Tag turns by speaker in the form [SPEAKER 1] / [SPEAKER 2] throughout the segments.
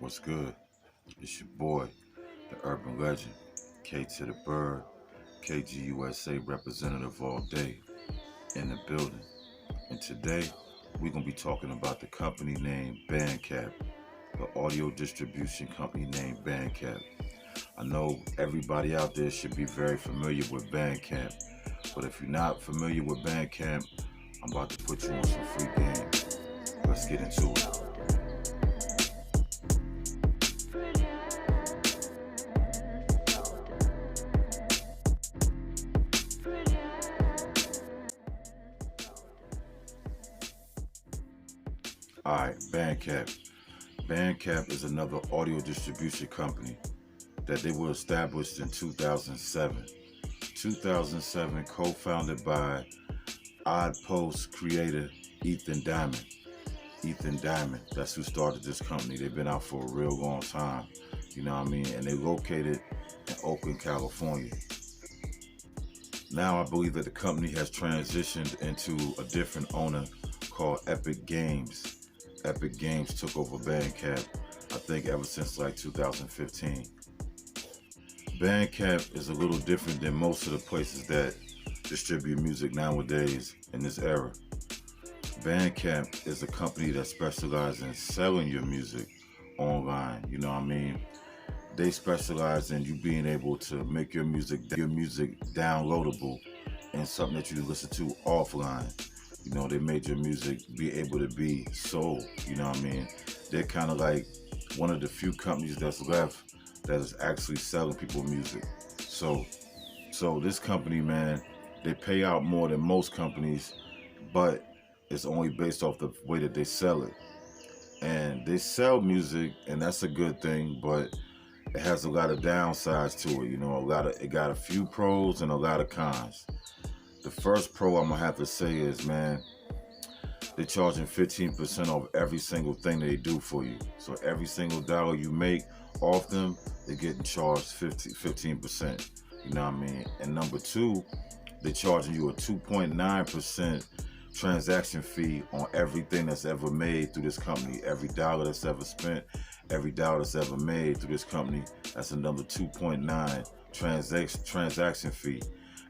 [SPEAKER 1] What's good? It's your boy, the urban legend, K to the Bird, KGUSA representative all day in the building. And today, we're going to be talking about the company named Bandcamp, the audio distribution company named Bandcamp. I know everybody out there should be very familiar with Bandcamp, but if you're not familiar with Bandcamp, I'm about to put you on some free game. Let's get into it. Alright, Bandcamp. Bandcamp is another audio distribution company that they were established in 2007. 2007, co-founded by Odd Post creator Ethan Diamond. Ethan Diamond, that's who started this company. They've been out for a real long time, you know what I mean? And they're located in Oakland, California. Now I believe that the company has transitioned into a different owner called Epic Games. Epic Games took over Bandcamp, I think ever since like 2015. Bandcamp is a little different than most of the places that distribute music nowadays in this era. Bandcamp is a company that specializes in selling your music online, you know what I mean? They specialize in you being able to make your music downloadable and something that you listen to offline. You know, they made your music be able to be sold, you know what I mean? They're kind of like one of the few companies that's left that is actually selling people music. So this company, man, they pay out more than most companies, but it's only based off the way that they sell it. And they sell music, and that's a good thing, but it has a lot of downsides to it, you know, it got a few pros and a lot of cons. The first pro I'm gonna have to say is, man, they're charging 15% off every single thing they do for you. So every single dollar you make off them, they're getting charged 15%. You know what I mean? And number two, they're charging you a 2.9% transaction fee on everything that's ever made through this company. Every dollar that's ever spent, every dollar that's ever made through this company, that's another 2.9 transaction fee.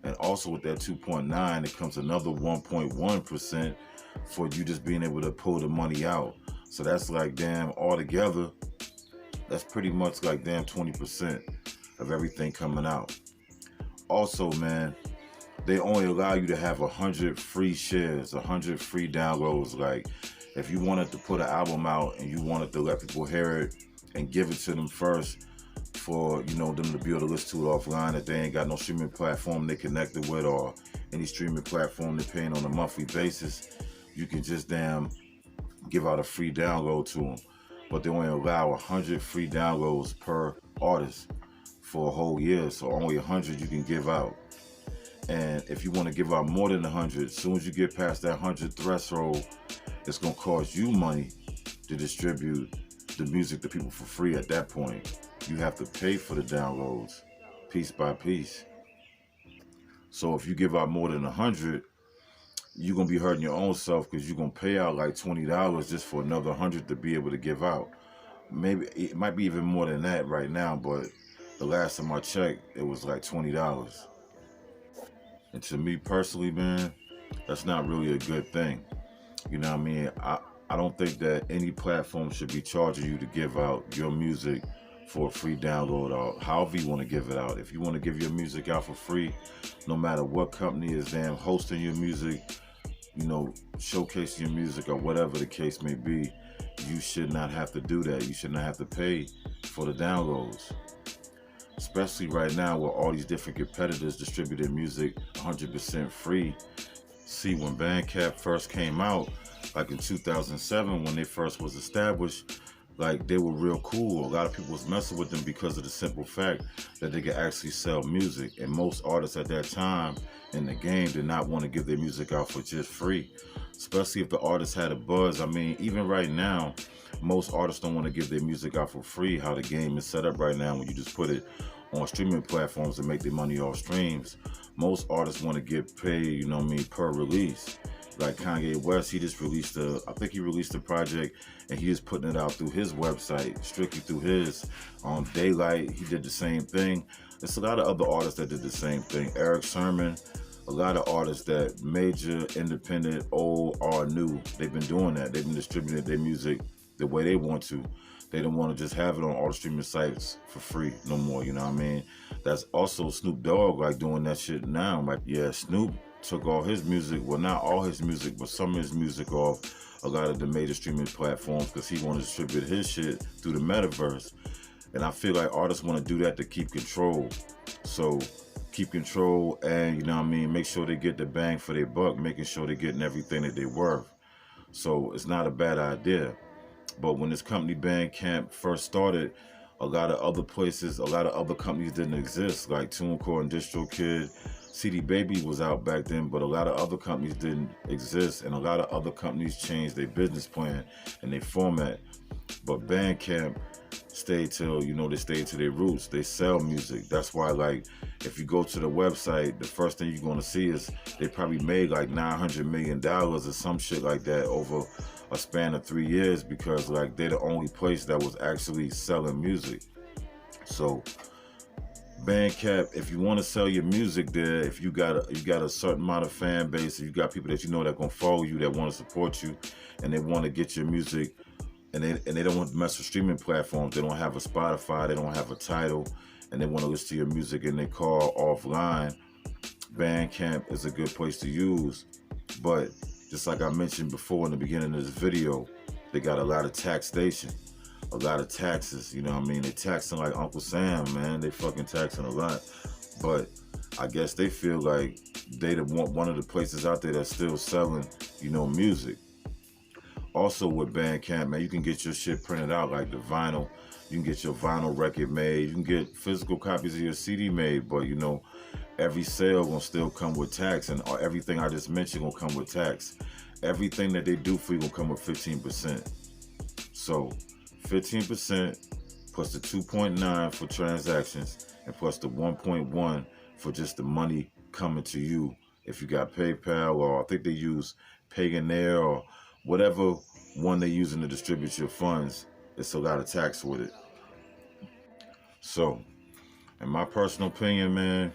[SPEAKER 1] And also with that 2.9, it comes another 1.1% for you just being able to pull the money out. So that's like, damn, altogether, that's pretty much like, damn, 20% of everything coming out. Also, man, they only allow you to have 100 free shares, 100 free downloads. Like, if you wanted to put an album out and you wanted to let people hear it and give it to them first, for, you know, them to be able to listen to it offline, that they ain't got no streaming platform they connected with or any streaming platform they're paying on a monthly basis, you can just damn give out a free download to them. But they only allow 100 free downloads per artist for a whole year, so only 100 you can give out. And if you want to give out more than 100, as soon as you get past that 100 threshold, it's going to cost you money to distribute the music to people for free at that point. You have to pay for the downloads piece by piece. So if you give out more than 100, you're going to be hurting your own self because you're going to pay out like $20 just for another 100 to be able to give out. Maybe it might be even more than that right now, but the last time I checked, it was like $20. And to me personally, man, that's not really a good thing. You know what I mean? I don't think that any platform should be charging you to give out your music for a free download or however you want to give it out. If you want to give your music out for free, no matter what company is damn hosting your music, you know, showcasing your music or whatever the case may be, you should not have to do that. You should not have to pay for the downloads. Especially right now where all these different competitors distributing music 100% free. See, when Bandcamp first came out, like in 2007 when they first was established, like they were real cool. A lot of people was messing with them because of the simple fact that they could actually sell music. And most artists at that time in the game did not want to give their music out for just free. Especially if the artist had a buzz. I mean, even right now, most artists don't want to give their music out for free. How the game is set up right now, when you just put it on streaming platforms and make their money off streams, most artists want to get paid, you know what I mean, per release. Like Kanye West, he just released I think he released a project, and he is putting it out through his website, strictly through his Daylight. He did the same thing. There's a lot of other artists that did the same thing. Eric Sermon, a lot of artists that major, independent, old, or new, they've been doing that. They've been distributing their music the way they want to. They don't want to just have it on all the streaming sites for free no more, you know what I mean? That's also Snoop Dogg, like, doing that shit now. Like, yeah, Snoop took all his music, well, not all his music, but some of his music off a lot of the major streaming platforms because he wanted to distribute his shit through the metaverse. And I feel like artists want to do that to keep control. So keep control and, you know what I mean, make sure they get the bang for their buck, making sure they're getting everything that they're worth. So it's not a bad idea. But when this company Bandcamp first started, a lot of other places, a lot of other companies didn't exist, like TuneCore and DistroKid. CD Baby was out back then, but a lot of other companies didn't exist, and a lot of other companies changed their business plan and their format. But Bandcamp stayed till, you know, they stayed to their roots. They sell music. That's why, like, if you go to the website, the first thing you're going to see is they probably made like $900 million or some shit like that over a span of 3 years, because like they're the only place that was actually selling music. So Bandcamp, if you want to sell your music there, if you got a certain amount of fan base, if you got people that you know that gonna follow you, that want to support you, and they want to get your music, and they don't want to mess with streaming platforms. They don't have a Spotify, they don't have a Tidal, and they want to listen to your music in their car offline. Bandcamp is a good place to use. But just like I mentioned before in the beginning of this video, they got a lot of taxation, a lot of taxes, you know what I mean? They taxing like Uncle Sam, man. They fucking taxing a lot. But I guess they feel like they one of the places out there that's still selling, you know, music. Also with Bandcamp, man, you can get your shit printed out, like the vinyl. You can get your vinyl record made. You can get physical copies of your CD made, but you know, every sale gonna still come with tax, and everything I just mentioned gonna come with tax. Everything that they do for you gonna come with 15%. So 15% plus the 2.9 for transactions, and plus the 1.1 for just the money coming to you. If you got PayPal, or I think they use Payoneer, or whatever one they're using to distribute your funds, it's a lot of tax with it. So, in my personal opinion, man,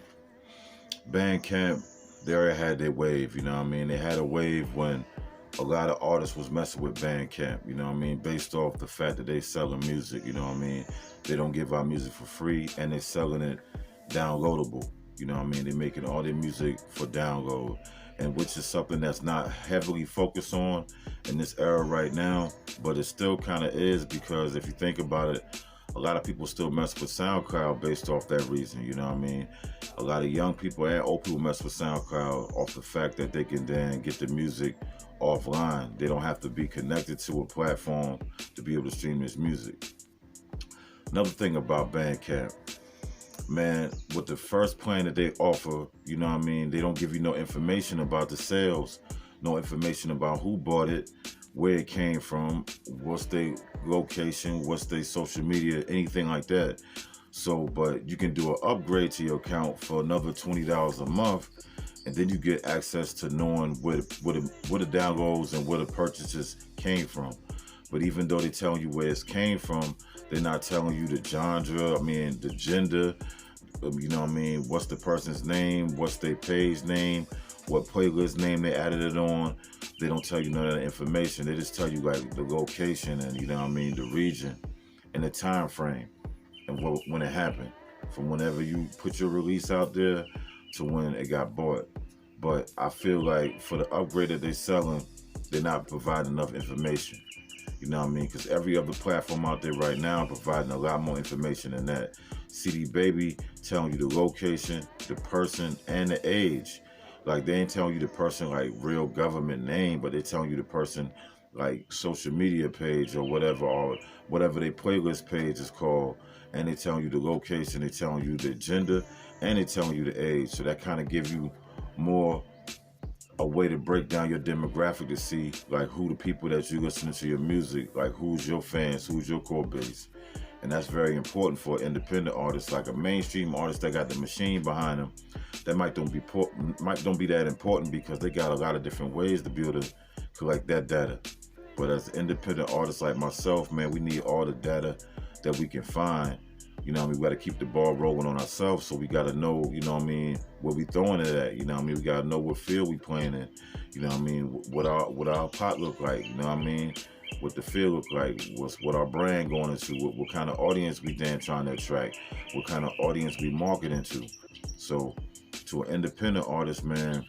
[SPEAKER 1] Bandcamp, they already had their wave, you know what I mean? They had a wave when a lot of artists was messing with Bandcamp, you know what I mean? Based off the fact that they selling music, you know what I mean? They don't give out music for free, and they selling it downloadable, you know what I mean? They're making all their music for download, and which is something that's not heavily focused on in this era right now, but it still kind of is, because if you think about it, a lot of people still mess with SoundCloud based off that reason, you know what I mean? A lot of young people and old people mess with SoundCloud off the fact that they can then get the music offline. They don't have to be connected to a platform to be able to stream this music. Another thing about Bandcamp, man, with the first plan that they offer, you know what I mean, they don't give you no information about the sales, no information about who bought it, where it came from, what's their location, what's their social media, anything like that. So, but you can do an upgrade to your account for another $20 a month, and then you get access to knowing where the downloads and where the purchases came from. But even though they're telling you where it came from, they're not telling you the genre, the gender, you know what I mean, what's the person's name, what's their page name, what playlist name they added it on. They don't tell you none of that information. They just tell you like the location and, you know what I mean, the region and the time frame and when it happened, from whenever you put your release out there to when it got bought. But I feel like for the upgrade that they're selling, they're not providing enough information. You know what I mean? Because every other platform out there right now providing a lot more information than that. CD Baby telling you the location, the person, and the age. Like, they ain't telling you the person like real government name, but they're telling you the person like social media page or whatever their playlist page is called. And they telling you the location, they telling you the gender, and they telling you the age. So that kind of gives you more a way to break down your demographic to see like who the people that you listening to your music, like who's your fans, who's your core base. And that's very important for an independent artist. Like a mainstream artist that got the machine behind them, that might don't be that important because they got a lot of different ways to be able to collect that data. But as an independent artist like myself, man, we need all the data that we can find. You know what I mean? We got to keep the ball rolling on ourselves, so we got to know, you know what I mean, where we throwing it at. You know what I mean? We got to know what field we playing in. You know what I mean? What our pot look like. You know what I mean? What the field look like, what our brand going into, what kind of audience we then trying to attract, what kind of audience we market into. So to an independent artist, man,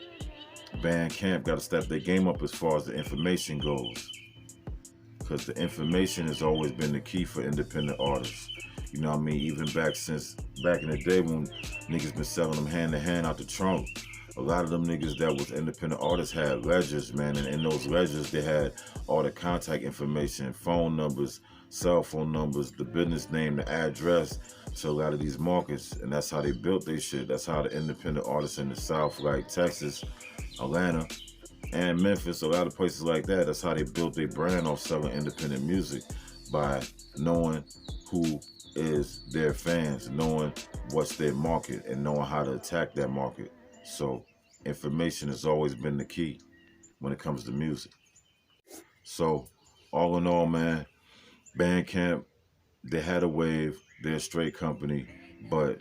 [SPEAKER 1] Bandcamp got to step their game up as far as the information goes. Because the information has always been the key for independent artists. You know what I mean? Even back in the day when niggas been selling them hand to hand out the trunk, a lot of them niggas that was independent artists had ledgers, man. And in those ledgers, they had all the contact information, phone numbers, cell phone numbers, the business name, the address to a lot of these markets. And that's how they built their shit. That's how the independent artists in the South, like Texas, Atlanta, and Memphis, a lot of places like that, that's how they built their brand off selling independent music, by knowing who is their fans, knowing what's their market, and knowing how to attack that market. So information has always been the key when it comes to music. So all in all, man, Bandcamp, they had a wave, they're a straight company, but